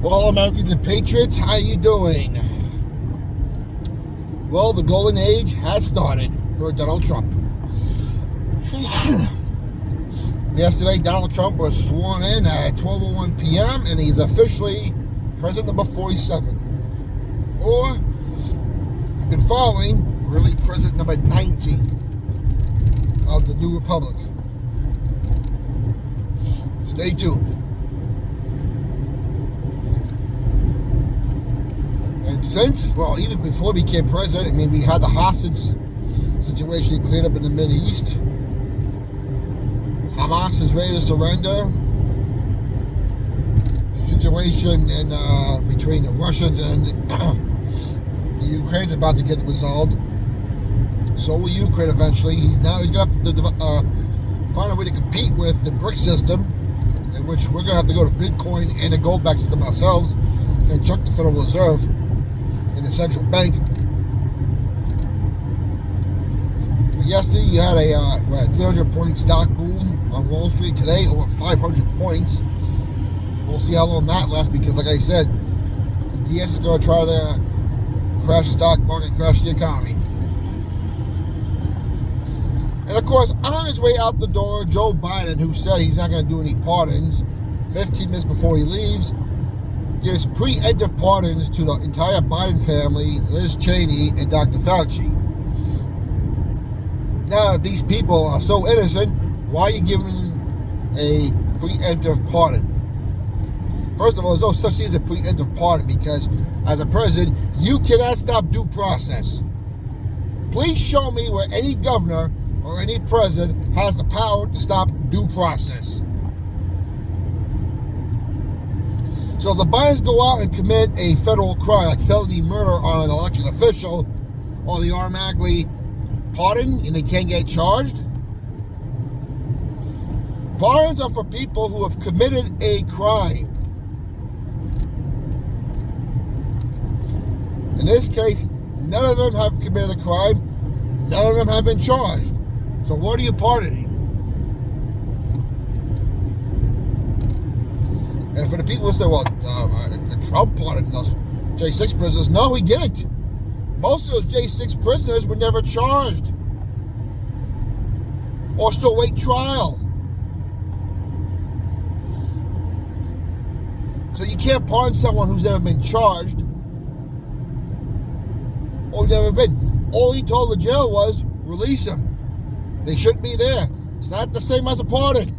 Well, Americans and Patriots, how you doing? Well, the golden age has started for Donald Trump. Yesterday, Donald Trump was sworn in at 12:01 p.m. and he's officially president number 47. Or, if you've been following, really president number 90 of the new republic. Stay tuned. And since, well, even before he became president, I mean, we had the hostage situation cleared up in the Mideast. Hamas is ready to surrender. The situation in between the Russians and the Ukraine is about to get resolved. So will Ukraine eventually. He's going to have to find a way to compete with the BRIC system, in which we're going to have to go to Bitcoin and the gold-backed system ourselves and chuck the Federal Reserve in the central bank. But yesterday, you had a 300-point stock boom on Wall Street. Today, over 500 points. We'll see how long that lasts because, like I said, the DS is going to try to crash the stock market, crash the economy. And of course, on his way out the door, Joe Biden, who said he's not going to do any pardons, 15 minutes before he leaves, gives preemptive pardons to the entire Biden family, Liz Cheney, and Dr. Fauci. Now, if these people are so innocent, why are you giving them a preemptive pardon? First of all, there's no such thing as a preemptive pardon because, as a president, you cannot stop due process. Please show me where any governor or any president has the power to stop due process. So if the Bidens go out and commit a federal crime, like felony murder on an elected official, or they automatically pardoned and they can't get charged? Pardons are for people who have committed a crime. In this case, none of them have committed a crime. None of them have been charged. So what are you pardoning? And for the people who say, well, Trump pardoned those J6 prisoners, no, he didn't. Most of those J6 prisoners were never charged or still wait trial. So you can't pardon someone who's never been charged or never been. All he told the jail was, release him. They shouldn't be there. It's not the same as a pardon.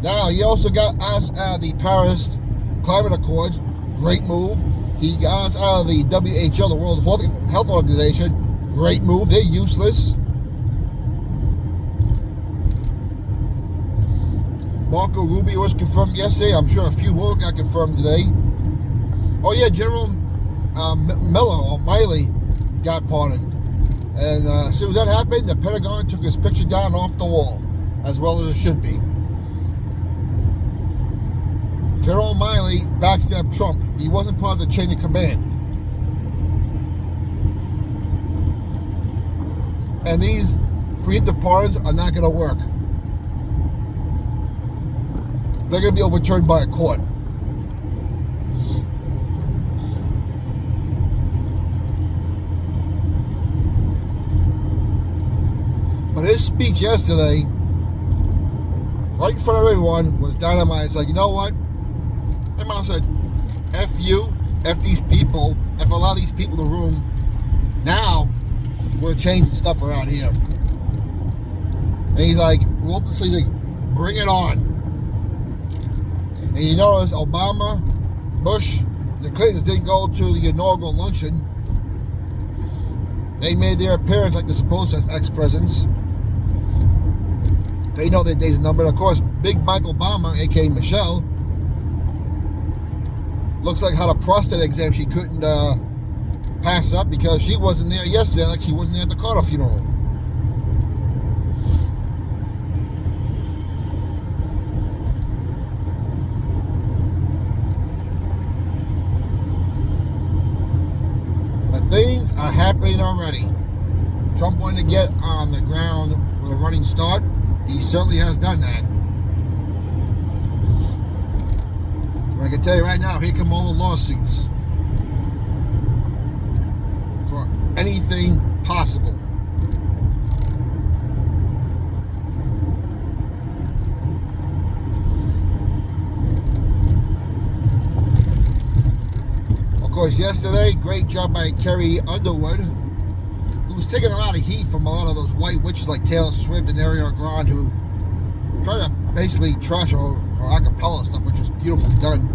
Now, he also got us out of the Paris Climate Accords. Great move. He got us out of the WHO, the World Health Organization. Great move. They're useless. Marco Rubio was confirmed yesterday. I'm sure a few more got confirmed today. Oh, yeah, General Miley got pardoned. And as soon as that happened, the Pentagon took his picture down off the wall, as well as it should be. General Miley backstabbed Trump. He wasn't part of the chain of command. And these preemptive pardons are not going to work. They're going to be overturned by a court. But his speech yesterday, right in front of everyone, was dynamite. It's like, you know what? My mom said, F you, F these people, F a lot of these people in the room. Now, we're changing stuff around here. And he's like, roll up the sleeves, like, bring it on. And you notice Obama, Bush, and the Clintons didn't go to the inaugural luncheon. They made their appearance like they're supposed as ex-presidents. They know their days are numbered. Of course, Big Mike Obama, a.k.a. Michelle, looks like had a prostate exam she couldn't pass up because she wasn't there yesterday, like she wasn't there at the Carter funeral. But things are happening already. Trump wanted to get on the ground with a running start. He certainly has done that. I can tell you right now, here come all the lawsuits for anything possible. Of course, yesterday, great job by Carrie Underwood, who's taking a lot of heat from a lot of those white witches like Taylor Swift and Ariana Grande, who try to basically trash her acapella stuff, which was beautifully done.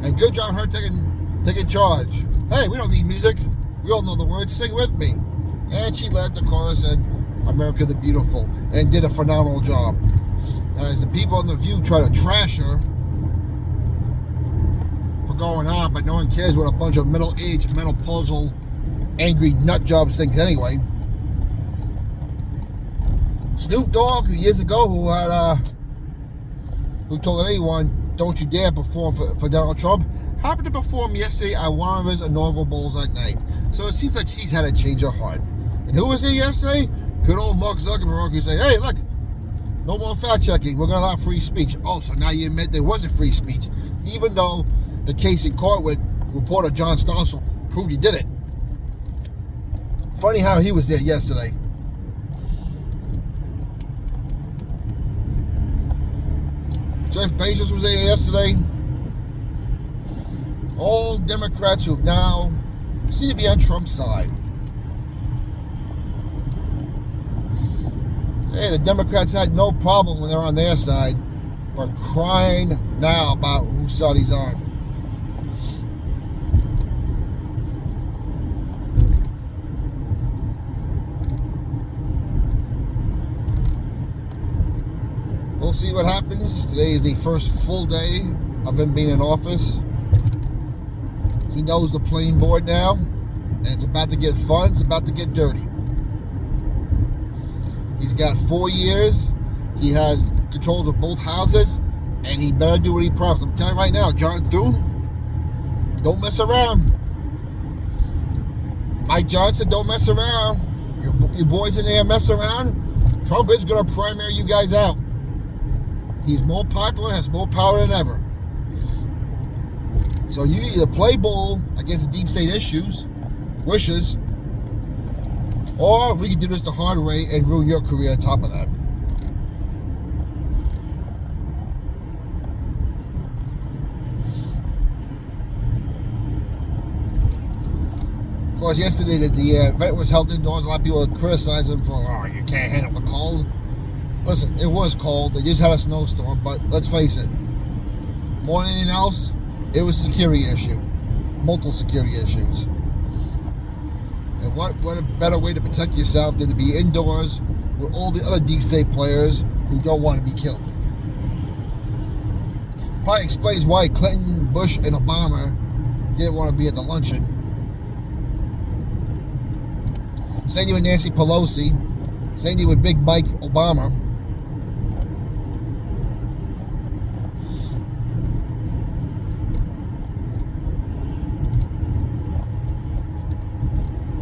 And good job her taking charge. Hey, we don't need music. We all know the words. Sing with me. And she led the chorus in America the Beautiful and did a phenomenal job. As the people on The View try to trash her for going on, but no one cares what a bunch of middle-aged, menopausal, angry nut jobs think anyway. Snoop Dogg, years ago, who told anyone, don't you dare perform for Donald Trump, happened to perform yesterday at one of his inaugural bowls at night. So it seems like he's had a change of heart. And who was there yesterday? Good old Mark Zuckerberg, who said, hey, look, no more fact-checking. We're going to allow free speech. Oh, so now you admit there wasn't free speech, even though the case in court with reporter John Stossel proved he did it. Funny how he was there yesterday. Jeff Bezos was there yesterday. All Democrats who now seem to be on Trump's side. Hey, the Democrats had no problem when they're on their side, but crying now about whose side he's on. We'll see what happens. Today is the first full day of him being in office. He knows the playing board now, and it's about to get fun, it's about to get dirty. He's got 4 years, he has controls of both houses, and he better do what he promised. I'm telling you right now, John Thune, don't mess around. Mike Johnson, don't mess around. Your boys in there mess around, Trump is going to primary you guys out. He's more popular, has more power than ever. So you either play ball against the deep state wishes, or we can do this the hard way and ruin your career on top of that. Of course, yesterday the event was held indoors. A lot of people criticized him for, oh, you can't handle the cold. Listen, it was cold. They just had a snowstorm, but let's face it, more than anything else, it was a security issue. Multiple security issues. And what a better way to protect yourself than to be indoors with all the other deep state players who don't want to be killed. Probably explains why Clinton, Bush, and Obama didn't want to be at the luncheon. Same thing with Nancy Pelosi. Same thing with Big Mike Obama.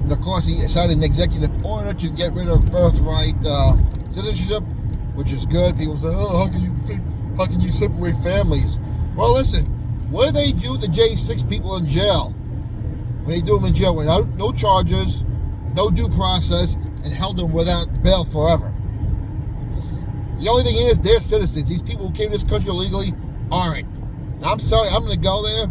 And of course, he signed an executive order to get rid of birthright citizenship, which is good. People say, oh, how can you separate families? Well, listen, what do they do with the J6 people in jail? When they do them in jail without no charges, no due process, and held them without bail forever. The only thing is, they're citizens. These people who came to this country illegally aren't. And I'm sorry, I'm going to go there.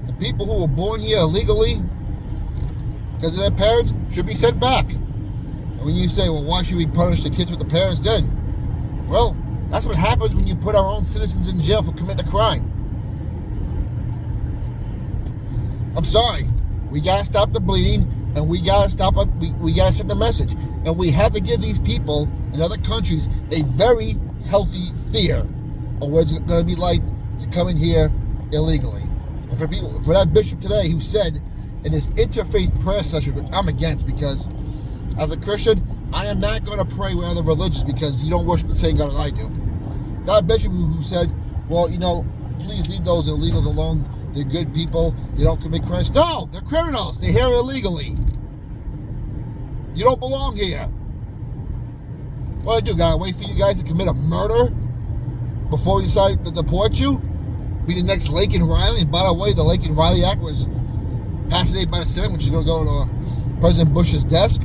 The people who were born here illegally because of their parents should be sent back. And when you say, well, why should we punish the kids what the parents did? Well, that's what happens when you put our own citizens in jail for committing a crime. I'm sorry. We got to stop the bleeding, and we got to stop. We got to send the message. And we have to give these people in other countries a very healthy fear of what it's going to be like to come in here illegally. And for that bishop today who said in his interfaith prayer session, which I'm against, because as a Christian, I am not going to pray with other religions because you don't worship the same God as I do. That bishop who said, well, please leave those illegals alone. They're good people. They don't commit crimes. No, they're criminals. They're here illegally. You don't belong here. What do I do? Gotta wait for you guys to commit a murder before we decide to deport you? Be the next Laken Riley? And by the way, the Laken Riley Act was passed today by the Senate, which is going to go to President Bush's desk.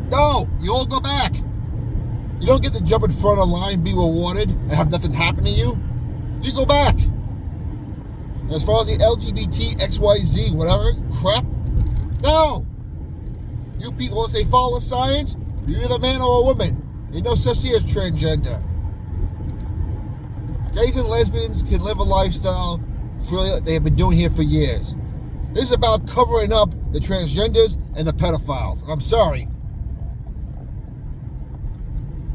No, you all go back. You don't get to jump in front of the line, be rewarded, and have nothing happen to you. You go back. And as far as the LGBT, XYZ, whatever crap, no. You people say follow science, you're either a man or a woman. Ain't no such thing as transgender. Gays and lesbians can live a lifestyle freely like they have been doing here for years. This is about covering up the transgenders and the pedophiles. And I'm sorry.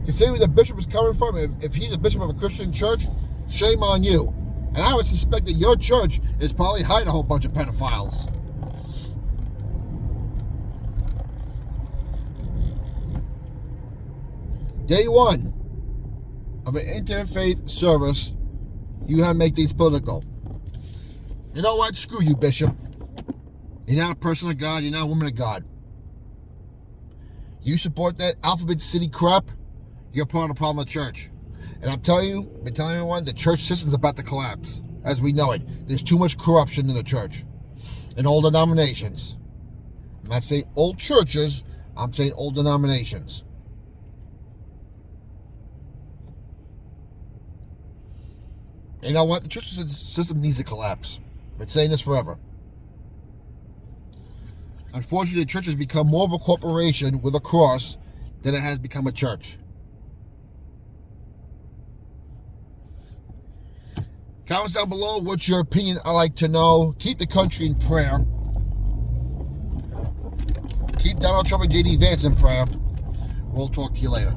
Considering where the bishop is coming from, if he's a bishop of a Christian church, shame on you. And I would suspect that your church is probably hiding a whole bunch of pedophiles. Day one of an interfaith service, you have to make things political. You know what? Screw you, Bishop. You're not a person of God. You're not a woman of God. You support that Alphabet City crap, you're part of the problem of the church. And I'm telling you, I've been telling everyone, the church system's about to collapse, as we know it. There's too much corruption in the church, in all denominations. I'm not saying old churches, I'm saying old denominations. You know what? The church system needs to collapse. I've been saying this forever. Unfortunately, the church has become more of a corporation with a cross than it has become a church. Comments down below. What's your opinion? I'd like to know. Keep the country in prayer. Keep Donald Trump and J.D. Vance in prayer. We'll talk to you later.